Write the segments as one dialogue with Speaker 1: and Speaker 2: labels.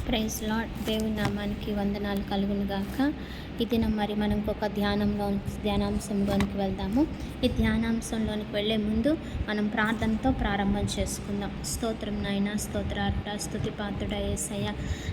Speaker 1: Praise lord. దేవుని నామానికి వందనాలు కలుగును గాక. ఈ దినం మరి మనం ఇంకొక ధ్యానాంశంలోనికి వెళ్దాము. ఈ ధ్యానాంశంలోనికి వెళ్ళే ముందు మనం ప్రార్థనతో ప్రారంభం చేసుకుందాం. స్తోత్రం నాయన, స్తోత్రార్హుడ, స్తుతిపాత్రుడ యేసయ్య,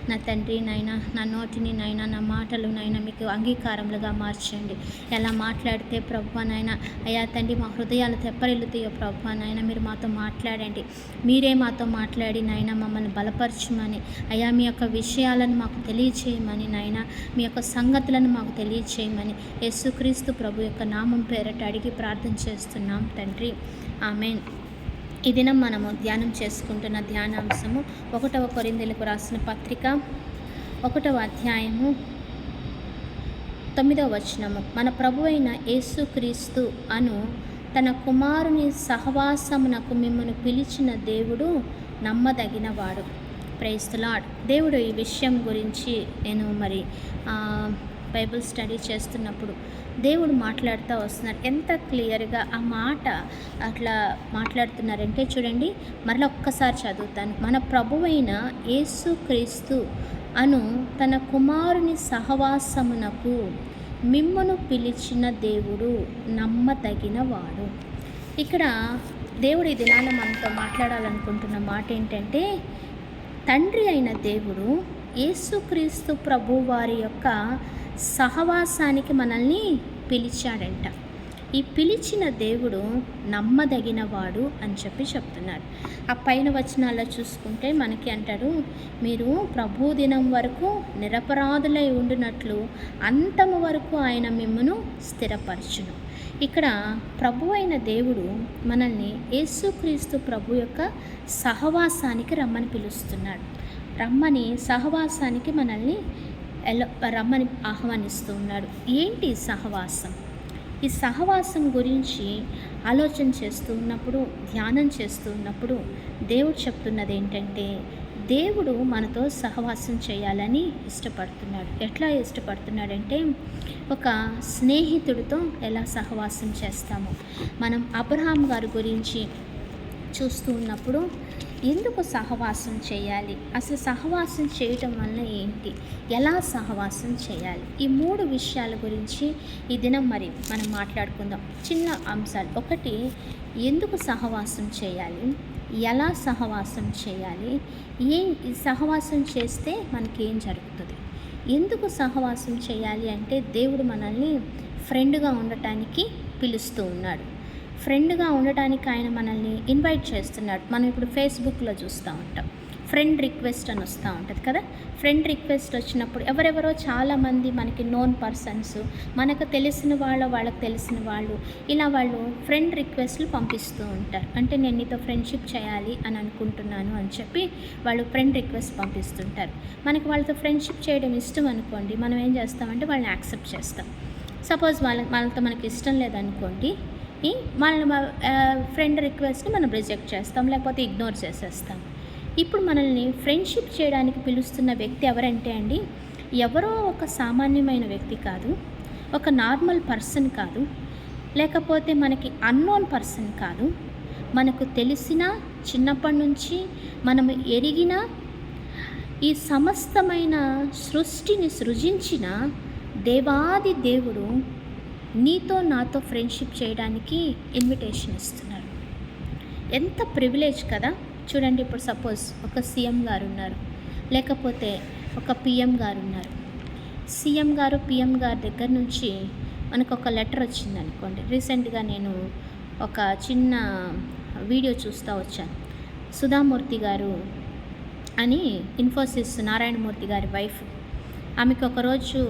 Speaker 1: నా తండ్రి నాయన, నా నోటిని నాయన, నా మాటలు నాయన మీకు అంగీకారములుగా మార్చండి. ఎలా మాట్లాడితే ప్రభువా నాయన, అయ్యా తండ్రి మా హృదయాలు తెప్పరిల్లుతాయో ప్రభువా నాయన, మీరు మాతో మాట్లాడండి. మీరే మాతో మాట్లాడి నాయన మమ్మల్ని బలపరచమని, అయ్యా మీ యొక్క విషయాలను మాకు తెలియచేయమని నాయన, మీ యొక్క సంగతులను మాకు తెలియచేయమని యేసుక్రీస్తు ప్రభు యొక్క నామం పేరట అడిగి ప్రార్థన చేస్తున్నాం తండ్రి, ఆమేన్. ఈ దినం మనము ధ్యానం చేసుకుంటున్న ధ్యానాంశము 1 కొరింథీయులకు రాసిన పత్రిక 1వ అధ్యాయము 9వ వచనము. మన ప్రభువైన యేసుక్రీస్తు అను తన కుమారుని సహవాసమునకు మిమ్మల్ని పిలిచిన దేవుడు నమ్మదగినవాడు. Praise the Lord. దేవుడు ఈ విషయం గురించి నేను బైబిల్ స్టడీ చేస్తున్నప్పుడు దేవుడు మాట్లాడుతూ వస్తున్నారు. ఎంత క్లియర్గా ఆ మాట అట్లా మాట్లాడుతున్నారంటే చూడండి, మరలా ఒక్కసారి చదువుతాను. మన ప్రభువైన యేసుక్రీస్తు అను తన కుమారుని సహవాసమునకు మిమ్మును పిలిచిన దేవుడు నమ్మదగినవాడు. ఇక్కడ దేవుడు ఈ దినాన మనతో మాట్లాడాలనుకుంటున్న మాట ఏంటంటే, తండ్రి అయిన దేవుడు యేసుక్రీస్తు ప్రభు వారి యొక్క సహవాసానికి మనల్ని పిలిచాడంట. ఈ పిలిచిన దేవుడు నమ్మదగినవాడు అని చెప్తున్నాడు. ఆ పైన వచనాల్లో చూసుకుంటే మనకి అంటాడు, మీరు ప్రభు దినం వరకు నిరపరాధులై ఉండినట్లు అంతము వరకు ఆయన మిమ్మును స్థిరపరచును. ఇక్కడ ప్రభు అయిన దేవుడు మనల్ని యేసుక్రీస్తు ప్రభు యొక్క సహవాసానికి రమ్మని పిలుస్తున్నాడు. రమ్మని సహవాసానికి మనల్ని రమ్మని ఆహ్వానిస్తూ ఉన్నాడు. ఏంటి సహవాసం? ఈ సహవాసం గురించి ఆలోచన చేస్తూ ఉన్నప్పుడు, ధ్యానం చేస్తూ ఉన్నప్పుడు దేవుడు చెప్తున్నది ఏంటంటే, దేవుడు మనతో సహవాసం చేయాలని ఇష్టపడుతున్నాడు. ఎట్లా ఇష్టపడుతున్నాడంటే, ఒక స్నేహితుడితో ఎలా సహవాసం చేస్తామో. మనం అబ్రహాం గారి గురించి చూస్తూ ఉన్నప్పుడు ఎందుకు సహవాసం చేయాలి, అసలు సహవాసం చేయటం వల్ల ఏంటి, ఎలా సహవాసం చేయాలి, ఈ 3 విషయాల గురించి ఈ దినం మనం మాట్లాడుకుందాం. చిన్న అంశాలు. ఒకటి, ఎందుకు సహవాసం చేయాలి, ఎలా సహవాసం చేయాలి, సహవాసం చేస్తే మనకేం జరుగుతుంది, ఎందుకు సహవాసం చేయాలి అంటే దేవుడు మనల్ని ఫ్రెండ్గా ఉండటానికి పిలుస్తూ ఉన్నాడు. ఫ్రెండ్గా ఉండటానికి ఆయన మనల్ని ఇన్వైట్ చేస్తున్నాడు. మనం ఇప్పుడు ఫేస్బుక్లో చూస్తూ ఉంటాం, ఫ్రెండ్ రిక్వెస్ట్ అని వస్తూ ఉంటుంది కదా. ఫ్రెండ్ రిక్వెస్ట్ వచ్చినప్పుడు ఎవరెవరో చాలామంది మనకి నోన్ పర్సన్స్, మనకు తెలిసిన వాళ్ళకి తెలిసిన వాళ్ళు, ఇలా వాళ్ళు ఫ్రెండ్ రిక్వెస్ట్లు పంపిస్తూ ఉంటారు. అంటే నేను నీతో ఫ్రెండ్షిప్ చేయాలి అని అనుకుంటున్నాను అని చెప్పి వాళ్ళు ఫ్రెండ్ రిక్వెస్ట్ పంపిస్తుంటారు. మనకి వాళ్ళతో ఫ్రెండ్షిప్ చేయడం ఇష్టం అనుకోండి, మనం ఏం చేస్తామంటే వాళ్ళని యాక్సెప్ట్ చేస్తాం. సపోజ్ వాళ్ళతో మనకి ఇష్టం లేదనుకోండి, వాళ్ళ ఫ్రెండ్ రిక్వెస్ట్ని మనం రిజెక్ట్ చేస్తాం, లేకపోతే ఇగ్నోర్ చేసేస్తాం. ఇప్పుడు మనల్ని ఫ్రెండ్షిప్ చేయడానికి పిలుస్తున్న వ్యక్తి ఎవరంటే అండి, ఎవరో ఒక సామాన్యమైన వ్యక్తి కాదు, ఒక నార్మల్ పర్సన్ కాదు, లేకపోతే మనకి అన్నోన్ పర్సన్ కాదు, మనకు తెలిసిన, చిన్నప్పటి నుంచి మనము ఎరిగిన, ఈ సమస్తమైన సృష్టిని సృజించిన దేవాది దేవుడు నీతో నాతో ఫ్రెండ్షిప్ చేయడానికి ఇన్విటేషన్ ఇస్తున్నారు. ఎంత ప్రివిలేజ్ కదా. చూడండి, ఇప్పుడు సపోజ్ ఒక సీఎం గారు ఉన్నారు, లేకపోతే ఒక పిఎం గారు ఉన్నారు. సీఎం గారు, పిఎం గారి దగ్గర నుంచి మనకు ఒక లెటర్ వచ్చింది అనుకోండి. రీసెంట్గా నేను ఒక చిన్న వీడియో చూస్తూ వచ్చాను. సుధామూర్తి గారు అని ఇన్ఫోసిస్ నారాయణమూర్తి గారి వైఫ్, ఆమెకు ఒకరోజు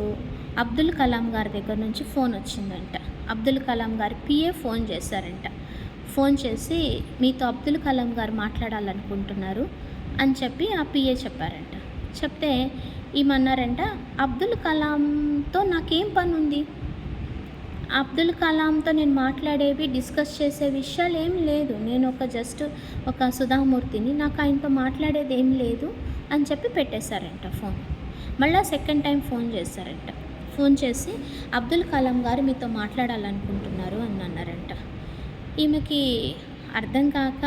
Speaker 1: అబ్దుల్ కలాం గారి దగ్గర నుంచి ఫోన్ వచ్చిందంట. అబ్దుల్ కలాం గారి పిఏ ఫోన్ చేశారంట. ఫోన్ చేసి మీతో అబ్దుల్ కలాం గారు మాట్లాడాలనుకుంటున్నారు అని చెప్పి ఆ పిఏ చెప్పారంట. చెప్తే ఏమన్నారంట, అబ్దుల్ కలాంతో నాకేం పని ఉంది, అబ్దుల్ కలాంతో నేను మాట్లాడేవి, డిస్కస్ చేసే విషయాలు ఏం లేదు, నేను జస్ట్ ఒక సుధామూర్తిని, నాకు ఆయనతో మాట్లాడేది ఏం లేదు అని చెప్పి పెట్టేశారంట ఫోన్. మళ్ళీ సెకండ్ టైం ఫోన్ చేశారంట. ఫోన్ చేసి అబ్దుల్ కలాం గారు మీతో మాట్లాడాలనుకుంటున్నారు అని అన్నారంట. ఈమెకి అర్థం కాక,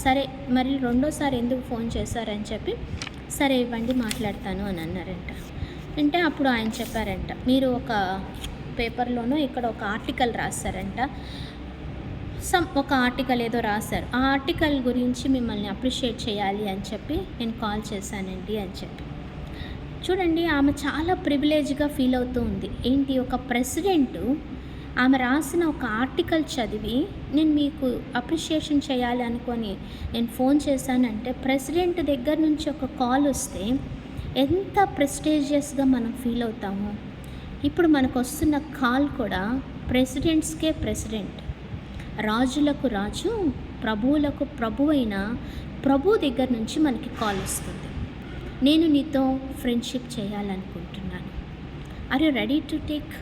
Speaker 1: సరే మరి రెండోసారి ఎందుకు ఫోన్ చేశారని చెప్పి సరే ఇవ్వండి మాట్లాడతాను అని అన్నారంట. అంటే అప్పుడు ఆయన చెప్పారంట, మీరు ఒక పేపర్లోనో ఇక్కడ ఒక ఆర్టికల్ రాశారంట. ఒక ఆర్టికల్ ఏదో రాశారు. ఆ ఆర్టికల్ గురించి మిమ్మల్ని అప్రిషియేట్ చేయాలి అని చెప్పి నేను కాల్ చేశానండి అని చెప్పి. చూడండి, ఆమె చాలా ప్రివిలేజ్గా ఫీల్ అవుతూ ఉంది. ఏంటి, ఒక ప్రెసిడెంటు ఆమె రాసిన ఒక ఆర్టికల్ చదివి నేను మీకు అప్రిషియేషన్ చేయాలి అనుకొని నేను ఫోన్ చేశానంటే, ప్రెసిడెంట్ దగ్గర నుంచి ఒక కాల్ వస్తే ఎంత ప్రెస్టీజియస్గా మనం ఫీల్ అవుతాము. ఇప్పుడు మనకు వస్తున్న కాల్ కూడా ప్రెసిడెంట్స్కే ప్రెసిడెంట్, రాజులకు రాజు, ప్రభువులకు ప్రభు అయిన ప్రభు దగ్గర నుంచి మనకి కాల్ వస్తుంది. నేను నీతో ఫ్రెండ్షిప్ చేయాలనుకుంటున్నాను. Are you ready to take,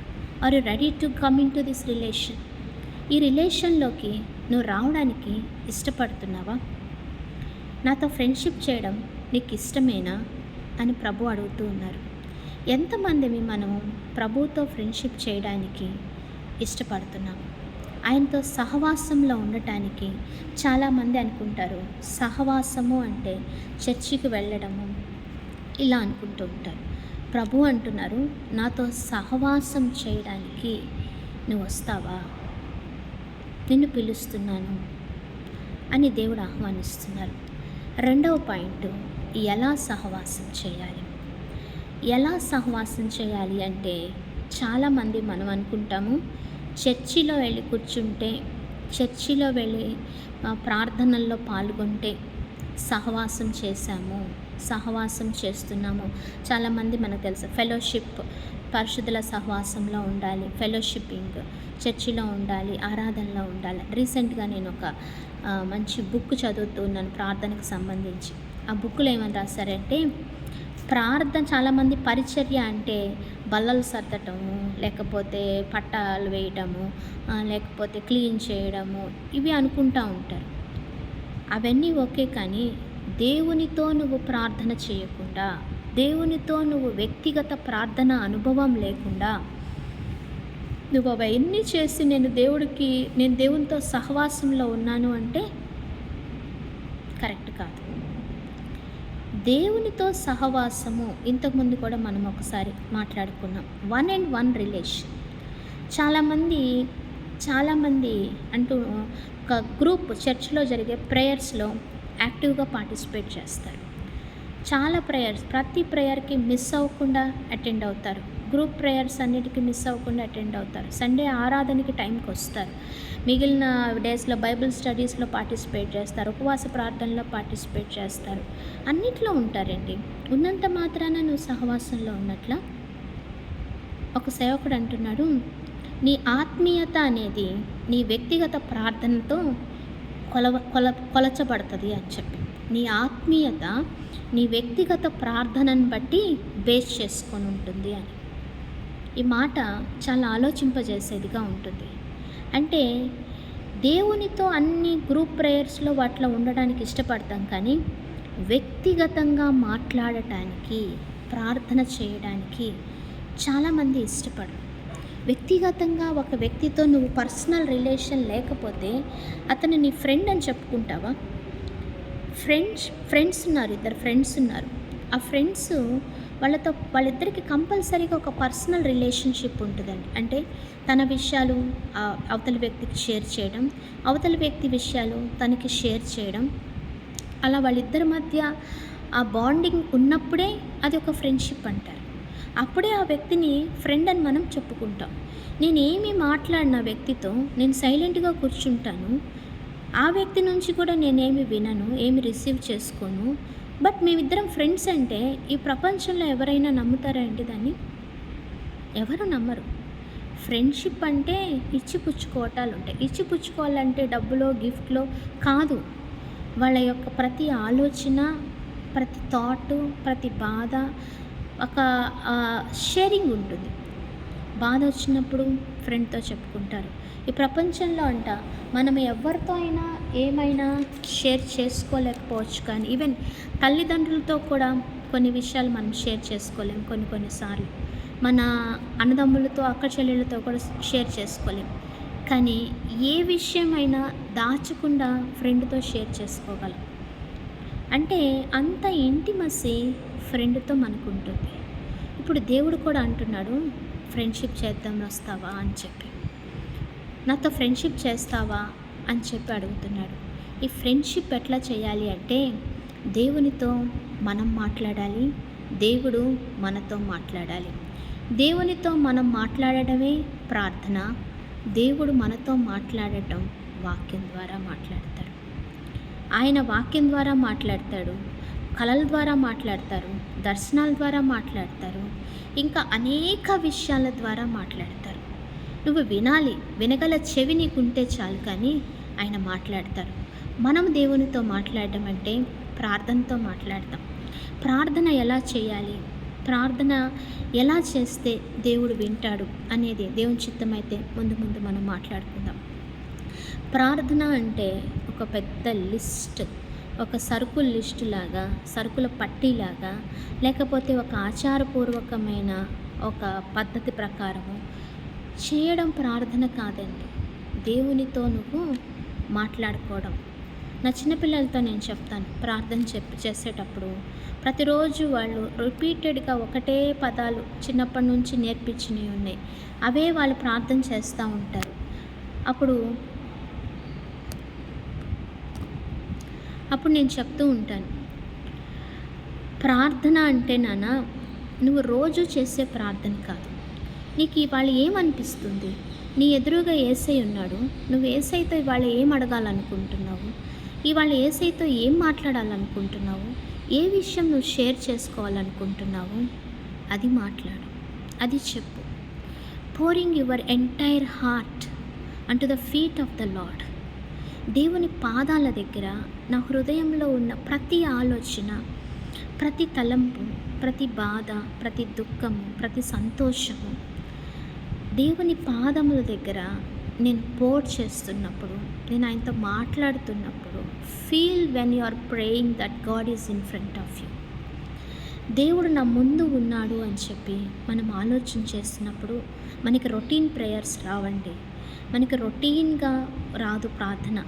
Speaker 1: are you ready to come into this relation? ఈ రిలేషన్లోకి నువ్వు రావడానికి ఇష్టపడుతున్నావా? నాతో ఫ్రెండ్షిప్ చేయడం నీకు ఇష్టమేనా అని ప్రభు అడుగుతూ ఉన్నారు. ఎంతమందిని మనం ప్రభుతో ఫ్రెండ్షిప్ చేయడానికి ఇష్టపడుతున్నాము? ఆయనతో సహవాసంలో ఉండటానికి చాలామంది అనుకుంటారు, సహవాసము అంటే చర్చికి వెళ్ళడము ఇలా అనుకుంటూ ఉంటారు. ప్రభు అంటున్నారు, నాతో సహవాసం చేయడానికి నువ్వు వస్తావా? నిన్ను పిలుస్తున్నాను అని దేవుడు ఆహ్వానిస్తున్నారు. రెండవ పాయింట్, ఎలా సహవాసం చేయాలి? ఎలా సహవాసం చేయాలి అంటే, చాలామంది మనం అనుకుంటాము, చర్చిలో వెళ్ళి కూర్చుంటే, చర్చిలో వెళ్ళి ప్రార్థనల్లో పాల్గొంటే సహవాసం చేశాము, సహవాసం చేస్తున్నాము. చాలామంది మనకు తెలుసు, ఫెలోషిప్, పరిశుద్ధుల సహవాసంలో ఉండాలి, ఫెలోషిప్పింగ్, చర్చిలో ఉండాలి, ఆరాధనలో ఉండాలి. రీసెంట్గా నేను ఒక మంచి బుక్ చదువుతున్నాను ప్రార్థనకు సంబంధించి. ఆ బుక్లో ఏమని రాశారంటే, ప్రార్థన, చాలామంది పరిచర్య అంటే బల్లలు సర్దటము, లేకపోతే పట్టాలు వేయటము, లేకపోతే క్లీన్ చేయడము, ఇవి అనుకుంటూ ఉంటారు. అవన్నీ ఓకే, కానీ దేవునితో నువ్వు ప్రార్థన చేయకుండా, దేవునితో నువ్వు వ్యక్తిగత ప్రార్థన అనుభవం లేకుండా నువ్వు అవన్నీ చేసి నేను దేవునితో సహవాసంలో ఉన్నాను అంటే కరెక్ట్ కాదు. దేవునితో సహవాసము ఇంతకుముందు కూడా మనం ఒకసారి మాట్లాడుకున్నాం, 1-on-1 రిలేషన్. చాలామంది అంటూ ఒక గ్రూప్ చర్చ్లో జరిగే ప్రేయర్స్లో యాక్టివ్గా పార్టిసిపేట్ చేస్తారు. చాలా ప్రేయర్స్, ప్రతి ప్రేయర్కి మిస్ అవ్వకుండా అటెండ్ అవుతారు. గ్రూప్ ప్రేయర్స్ అన్నిటికీ మిస్ అవ్వకుండా అటెండ్ అవుతారు. సండే ఆరాధనకి టైంకి వస్తారు. మిగిలిన డేస్లో బైబిల్ స్టడీస్లో పార్టిసిపేట్ చేస్తారు, ఉపవాస ప్రార్థనలో పార్టిసిపేట్ చేస్తారు, అన్నిట్లో ఉంటారండి. ఉన్నంత మాత్రాన నువ్వు సహవాసంలో ఉన్నట్ల. ఒక సేవకుడు అంటున్నాడు, నీ ఆత్మీయత అనేది నీ వ్యక్తిగత ప్రార్థనతో కొలచబడుతుంది అని చెప్పి. నీ ఆత్మీయత నీ వ్యక్తిగత ప్రార్థనను బట్టి బేస్ చేసుకొని ఉంటుంది అని. ఈ మాట చాలా ఆలోచింపజేసేదిగా ఉంటుంది. అంటే దేవునితో అన్ని గ్రూప్ ప్రేయర్స్లో వాటిలో ఉండడానికి ఇష్టపడతాం, కానీ వ్యక్తిగతంగా మాట్లాడటానికి, ప్రార్థన చేయడానికి చాలామంది ఇష్టపడరు. వ్యక్తిగతంగా ఒక వ్యక్తితో నువ్వు పర్సనల్ రిలేషన్ లేకపోతే అతను నీ ఫ్రెండ్ అని చెప్పుకుంటావా? ఫ్రెండ్స్ ఉన్నారు, ఇద్దరు ఫ్రెండ్స్ ఉన్నారు. ఆ ఫ్రెండ్స్ వాళ్ళిద్దరికి కంపల్సరీగా ఒక పర్సనల్ రిలేషన్షిప్ ఉంటుందండి. అంటే తన విషయాలు అవతలి వ్యక్తికి షేర్ చేయడం, అవతలి వ్యక్తి విషయాలు తనకి షేర్ చేయడం, అలా వాళ్ళిద్దరి మధ్య ఆ బాండింగ్ ఉన్నప్పుడే అది ఒక ఫ్రెండ్షిప్ అంటారు. అప్పుడే ఆ వ్యక్తిని ఫ్రెండ్ అని మనం చెప్పుకుంటాం. నేనేమి మాట్లాడిన వ్యక్తితో నేను సైలెంట్గా కూర్చుంటాను, ఆ వ్యక్తి నుంచి కూడా నేనేమి వినను, ఏమి రిసీవ్ చేసుకోను, బట్ మేమిద్దరం ఫ్రెండ్స్ అంటే ఈ ప్రపంచంలో ఎవరైనా నమ్ముతారా అండి దాన్ని? ఎవరు నమ్మరు. ఫ్రెండ్షిప్ అంటే ఇచ్చిపుచ్చుకోవటాలు ఉంటాయి. ఇచ్చిపుచ్చుకోవాలంటే డబ్బులో గిఫ్ట్లో కాదు. వాళ్ళ యొక్క ప్రతి ఆలోచన, ప్రతి థాటు, ప్రతి బాధ, ఒక షేరింగ్ ఉంటుంది. బాధ వచ్చినప్పుడు ఫ్రెండ్తో చెప్పుకుంటారు. ఈ ప్రపంచంలో మనం ఎవరితో అయినా ఏమైనా షేర్ చేసుకోలేకపోవచ్చు, కానీ ఈవెన్ తల్లిదండ్రులతో కూడా కొన్ని విషయాలు మనం షేర్ చేసుకోలేం. కొన్నిసార్లు మన అన్నదమ్ములతో, అక్క చెల్లెళ్ళతో కూడా షేర్ చేసుకోలేం. కానీ ఏ విషయమైనా దాచకుండా ఫ్రెండ్తో షేర్ చేసుకోగలం. అంటే అంత ఇంటిమసీ ఫ్రెండ్తో మనకు ఉంటుంది. ఇప్పుడు దేవుడు కూడా అంటున్నాడు, ఫ్రెండ్షిప్ చేద్దాం వస్తావా అని చెప్పి, నాతో ఫ్రెండ్షిప్ చేస్తావా అని చెప్పి అడుగుతున్నాడు. ఈ ఫ్రెండ్షిప్ ఎట్లా చేయాలి అంటే దేవునితో మనం మాట్లాడాలి, దేవుడు మనతో మాట్లాడాలి. దేవునితో మనం మాట్లాడటమే ప్రార్థన, దేవుడు మనతో మాట్లాడటం వాక్యం ద్వారా మాట్లాడతాడు. ఆయన వాక్యం ద్వారా మాట్లాడతాడు, కళల ద్వారా మాట్లాడతారు, దర్శనాల ద్వారా మాట్లాడతారు, ఇంకా అనేక విషయాల ద్వారా మాట్లాడతారు. నువ్వు వినాలి, వినగల చెవి నీకుంటే చాలు, కానీ ఆయన మాట్లాడతారు. మనం దేవునితో మాట్లాడడం అంటే ప్రార్థనతో మాట్లాడతాం. ప్రార్థన ఎలా చేయాలి, ప్రార్థన ఎలా చేస్తే దేవుడు వింటాడు అనేది దేవుని చిత్తమైతే ముందు మనం మాట్లాడుకుందాం. ప్రార్థన అంటే ఒక పెద్ద లిస్ట్, ఒక సరుకుల లిస్టు లాగా, సరుకుల పట్టీలాగా, లేకపోతే ఒక ఆచారపూర్వకమైన ఒక పద్ధతి ప్రకారము చేయడం ప్రార్థన కాదండి. దేవునితో నువ్వు మాట్లాడుకోవడం. నా చిన్నపిల్లలతో నేను చెప్తాను, ప్రార్థన చేసేటప్పుడు ప్రతిరోజు వాళ్ళు రిపీటెడ్గా ఒకటే పదాలు చిన్నప్పటి నుంచి నేర్పించినవి ఉన్నాయి, అవే వాళ్ళు ప్రార్థన చేస్తూ ఉంటారు. అప్పుడు నేను చెప్తూ ఉంటాను, ప్రార్థన అంటే నాన్న నువ్వు రోజు చేసే ప్రార్థన కాదు. నీకు ఇవాళ ఏమనిపిస్తుంది? నీ ఎదురుగా యేసయ్య ఉన్నాడు, నువ్వు యేసయ్యతో ఇవాళ ఏం అడగాలనుకుంటున్నావు, ఇవాళ యేసయ్యతో ఏం మాట్లాడాలనుకుంటున్నావు, ఏ విషయం నువ్వు షేర్ చేసుకోవాలనుకుంటున్నావు, అది మాట్లాడు, అది చెప్పు. Pouring your entire heart unto the feet of the lord. దేవుని పాదాల దగ్గర నా హృదయంలో ఉన్న ప్రతి ఆలోచన, ప్రతి తలంపు, ప్రతి బాధ, ప్రతి దుఃఖము, ప్రతి సంతోషము దేవుని పాదముల దగ్గర నేను పోర్ చేస్తున్నప్పుడు, నేను ఆయనతో మాట్లాడుతున్నప్పుడు, feel when you are praying that God is in front of you. దేవుడు నా ముందు ఉన్నాడు అని చెప్పి మనం ఆలోచన చేస్తున్నప్పుడు మనకి రొటీన్ ప్రేయర్స్ రావండి. మనకి రొటీన్గా రాదు ప్రార్థన,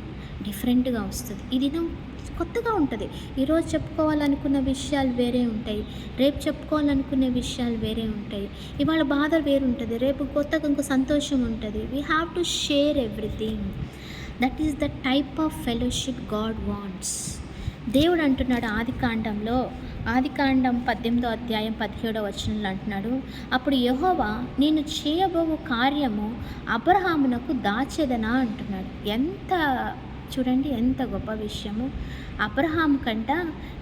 Speaker 1: డిఫరెంట్గా వస్తుంది. ఇది కొత్తగా ఉంటుంది. ఈరోజు చెప్పుకోవాలనుకున్న విషయాలు వేరే ఉంటాయి, రేపు చెప్పుకోవాలనుకునే విషయాలు వేరే ఉంటాయి. ఇవాళ బాధ వేరు ఉంటుంది, రేపు కొత్తగా ఇంకో సంతోషం ఉంటుంది. We have to share everything. That is the type of fellowship God wants. దేవుడు అంటున్నాడు ఆదికాండం 18వ అధ్యాయం 17వ వచనంలో అంటున్నాడు, అప్పుడు యెహోవా నేను చేయబోవు కార్యము అబ్రహామునకు దాచెదనా అంటున్నాడు. చూడండి ఎంత గొప్ప విషయము. అబ్రహాము కంట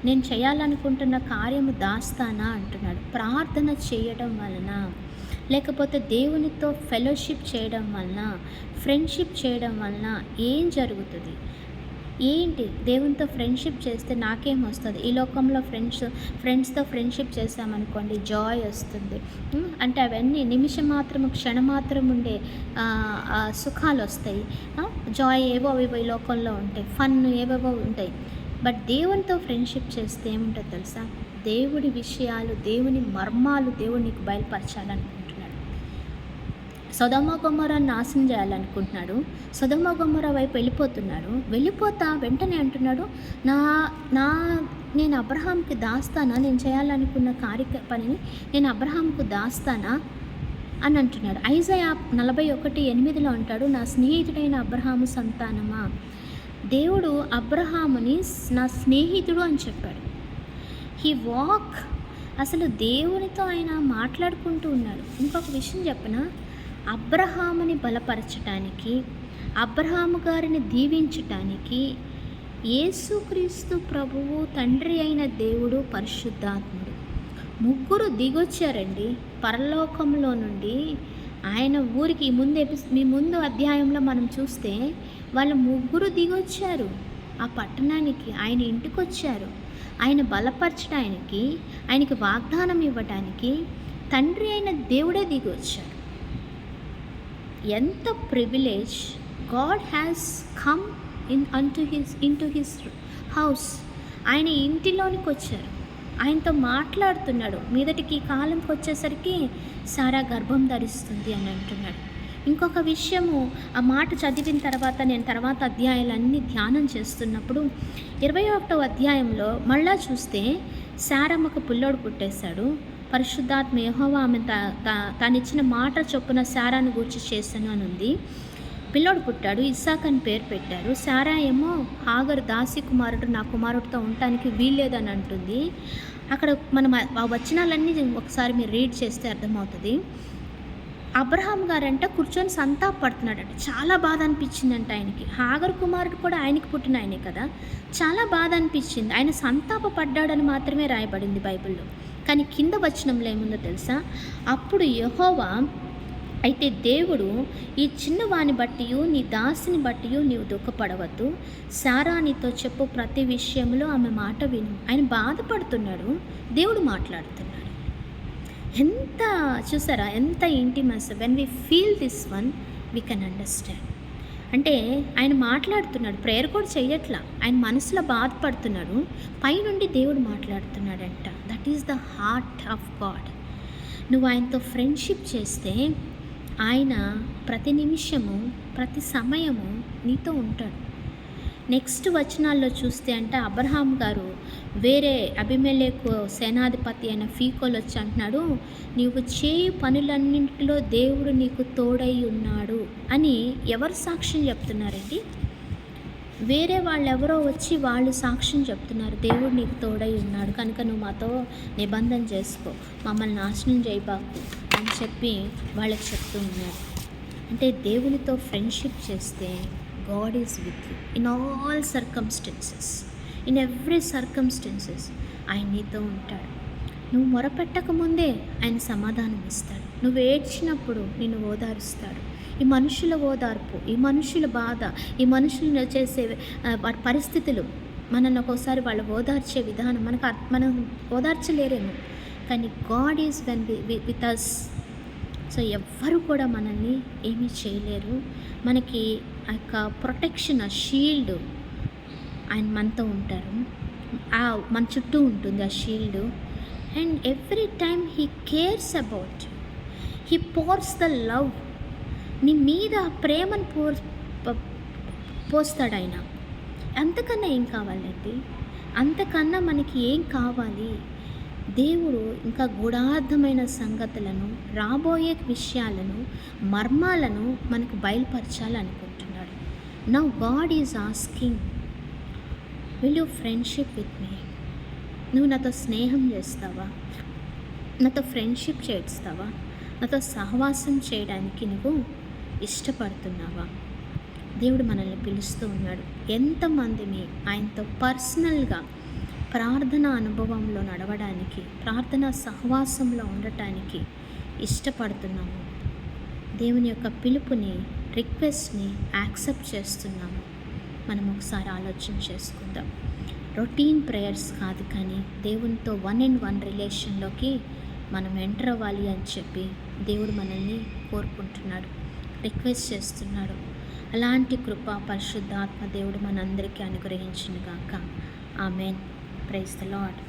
Speaker 1: నేను చేయాలనుకుంటున్న కార్యము దాస్తానా అంటున్నాడు. ప్రార్థన చేయడం వలన, లేకపోతే దేవునితో ఫెలోషిప్ చేయడం వలన, ఫ్రెండ్షిప్ చేయడం వలన ఏం జరుగుతుంది? ఏంటి? దేవునితో ఫ్రెండ్షిప్ చేస్తే నాకేం వస్తుంది? ఈ లోకంలో ఫ్రెండ్స్తో ఫ్రెండ్షిప్ చేసామనుకోండి, జాయ్ వస్తుంది. అంటే అవన్నీ నిమిషం మాత్రము, క్షణమాత్రం ఉండే సుఖాలు వస్తాయి. జాయ్ ఏవో ఈ లోకంలో ఉంటాయి, ఫన్ ఏవేవో ఉంటాయి. బట్ దేవునితో ఫ్రెండ్షిప్ చేస్తే ఏముంటుంది తెలుసా? దేవుడి విషయాలు, దేవుని మర్మాలు దేవుడు నీకు బయలుపరచాలనుకుంటున్నాడు. సొదొమ గొమొర్రా నాశనం చేయాలనుకుంటున్నాడు. సొదొమ గొమొర్రా వైపు వెళ్ళిపోతా వెంటనే అంటున్నాడు, నేను అబ్రహాంకి దాస్తానా, నేను చేయాలనుకున్న పనిని నేను అబ్రహాంకు దాస్తానా అని అంటున్నాడు. ఐజయా 41:8 అంటాడు, నా స్నేహితుడైన అబ్రహాము సంతానమా. దేవుడు అబ్రహాముని నా స్నేహితుడు అని చెప్పాడు. అసలు దేవునితో ఆయన మాట్లాడుకుంటూ ఉన్నాడు. ఇంకొక విషయం చెప్పనా, అబ్రహాముని బలపరచటానికి, అబ్రహాము గారిని దీవించటానికి యేసుక్రీస్తు ప్రభువు, తండ్రి అయిన దేవుడు, పరిశుద్ధాత్ముడు ముగ్గురు దిగొచ్చారండి పరలోకంలో నుండి. ఆయన ఊరికి మీ ముందు అధ్యాయంలో మనం చూస్తే వాళ్ళ ముగ్గురు దిగొచ్చారు ఆ పట్టణానికి. ఆయన ఇంటికి వచ్చారు. ఆయన బలపరచడానికి, ఆయనకి వాగ్దానం ఇవ్వటానికి తండ్రి అయిన దేవుడే దిగొచ్చారు. ఎంత privilege! God has come into his house. ఆయన ఇంటిలోనికి వచ్చారు, ఆయనతో మాట్లాడుతున్నాడు. మీదటికి కాలంకి వచ్చేసరికి సారా గర్భం ధరిస్తుంది అని అంటున్నాడు. ఇంకొక విషయము, ఆ మాట చదివిన తర్వాత నేను తర్వాత అధ్యాయాలన్నీ ధ్యానం చేస్తున్నప్పుడు 21వ అధ్యాయంలో మళ్ళా చూస్తే శారమ్మకు పిల్లోడు పుట్టేశాడు. పరిశుద్ధాత్మ యెహోవా ఆమె తానిచ్చిన మాట చొప్పున శారాను గూర్చి చేశాను అని ఉంది. పిల్లోడు పుట్టాడు, ఇస్సాకు అని పేరు పెట్టారు. శారా ఏమో హాగరు దాసి కుమారుడు నా కుమారుడితో ఉండటానికి వీల్లేదని అంటుంది. అక్కడ మనం ఆ వచనాలన్నీ ఒకసారి మీరు రీడ్ చేస్తే అర్థమవుతుంది. అబ్రహాం గారంట కూర్చొని సంతాపడుతున్నాడంట. చాలా బాధ అనిపించిందంట ఆయనకి. హాగరు కుమారుడు కూడా ఆయనకి పుట్టిన ఆయనే కదా. చాలా బాధ అనిపించింది. ఆయన సంతాపపడ్డాడని మాత్రమే రాయబడింది బైబిల్లో. కానీ కింద వచనంలో ఏముందో తెలుసా? అప్పుడు యెహోవా, అయితే దేవుడు, ఈ చిన్నవాని బట్టి నీ దాసిని బట్టి నీవు దుఃఖపడవద్దు, శారా నీతో చెప్పు ప్రతి విషయంలో ఆమె మాట విను. ఆయన బాధపడుతున్నాడు, దేవుడు మాట్లాడుతున్నాడు. ఎంత చూసారా, ఎంత intimacy. When we feel this one we can understand. అంటే ఆయన మాట్లాడుతున్నాడు, ప్రేయర్ కూడా చెయ్యట్లా, ఆయన మనసులో బాధపడుతున్నాడు, పైనుండి దేవుడు మాట్లాడుతున్నాడంట. That is the heart of God. నువ్వు ఆయనతో ఫ్రెండ్షిప్ చేస్తే ఆయన ప్రతి నిమిషము ప్రతి సమయము నీతో ఉంటాడు. నెక్స్ట్ వచనాల్లో చూస్తే అంటే అబ్రహాం గారు వేరే అబీమెలెకు సేనాధిపతి అయిన ఫీకోల్ వచ్చి అంటున్నాడు, నీవు చేయు పనులన్నింటిలో దేవుడు నీకు తోడై ఉన్నాడు అని. ఎవరు సాక్ష్యం చెప్తున్నారండి? వేరే వాళ్ళు ఎవరో వచ్చి వాళ్ళు సాక్ష్యం చెప్తున్నారు, దేవుడు నీకు తోడై ఉన్నాడు కనుక నువ్వు మాతో నిబంధన చేసుకో, మమ్మల్ని నాశనం చేయబాకు అని చెప్పి వాళ్ళకి చెప్తూ ఉన్నాడు. అంటే దేవునితో ఫ్రెండ్షిప్ చేస్తే God is with you in all circumstances. In every circumstances ఆయన నీతో ఉంటాడు. నువ్వు మొరపెట్టక ముందే ఆయన సమాధానం ఇస్తాడు. నువ్వు ఏడ్చినప్పుడు నిన్ను ఓదారుస్తాడు. ఈ మనుషుల ఓదార్పు, ఈ మనుషుల బాధ, ఈ మనుషులు చేసే పరిస్థితులు మనల్ని ఒక్కోసారి వాళ్ళు ఓదార్చే విధానం మనం ఓదార్చలేరేమో, కానీ God is when with us. So ఎవ్వరు కూడా మనల్ని ఏమీ చేయలేరు. మనకి ఆ యొక్క ప్రొటెక్షన్, ఆ షీల్డ్ ఆయన మనతో ఉంటారు, మన చుట్టూ ఉంటుంది ఆ shield. And every time he cares about, he pores the love. నీ మీద ప్రేమను పోస్తాడు ఆయన. అంతకన్నా ఏం కావాలండి? అంతకన్నా మనకి ఏం కావాలి? దేవుడు ఇంకా గూఢార్థమైన సంగతులను, రాబోయే విషయాలను, మర్మాలను మనకు బయలుపరచాలనుకుంటున్నాడు. Now God is asking, will you friendship with me? నువ్వు నాతో స్నేహం చేస్తావా? నాతో ఫ్రెండ్షిప్ చేస్తావా? నాతో సహవాసం చేయడానికి నువ్వు ఇష్టపడుతున్నావా? దేవుడు మనల్ని పిలుస్తూ ఉన్నాడు. ఎంతమందిని ఆయనతో పర్సనల్గా ప్రార్థన అనుభవంలో నడవడానికి, ప్రార్థన సహవాసంలో ఉండటానికి ఇష్టపడుతున్నాము? దేవుని యొక్క పిలుపుని, రిక్వెస్ట్ని యాక్సెప్ట్ చేస్తున్నాము? మనం ఒకసారి ఆలోచన చేసుకుందాం. రొటీన్ ప్రేయర్స్ కాదు, కానీ దేవునితో 1-on-1 రిలేషన్లోకి మనం ఎంటర్ అవ్వాలి అని చెప్పి దేవుడు మనల్ని కోరుకుంటున్నాడు, రిక్వెస్ట్ చేస్తున్నాడు. అలాంటి కృప పరిశుద్ధాత్మ దేవుడు మనందరికీ అనుగ్రహించును గాక. ఆమేన్. Praise the lord.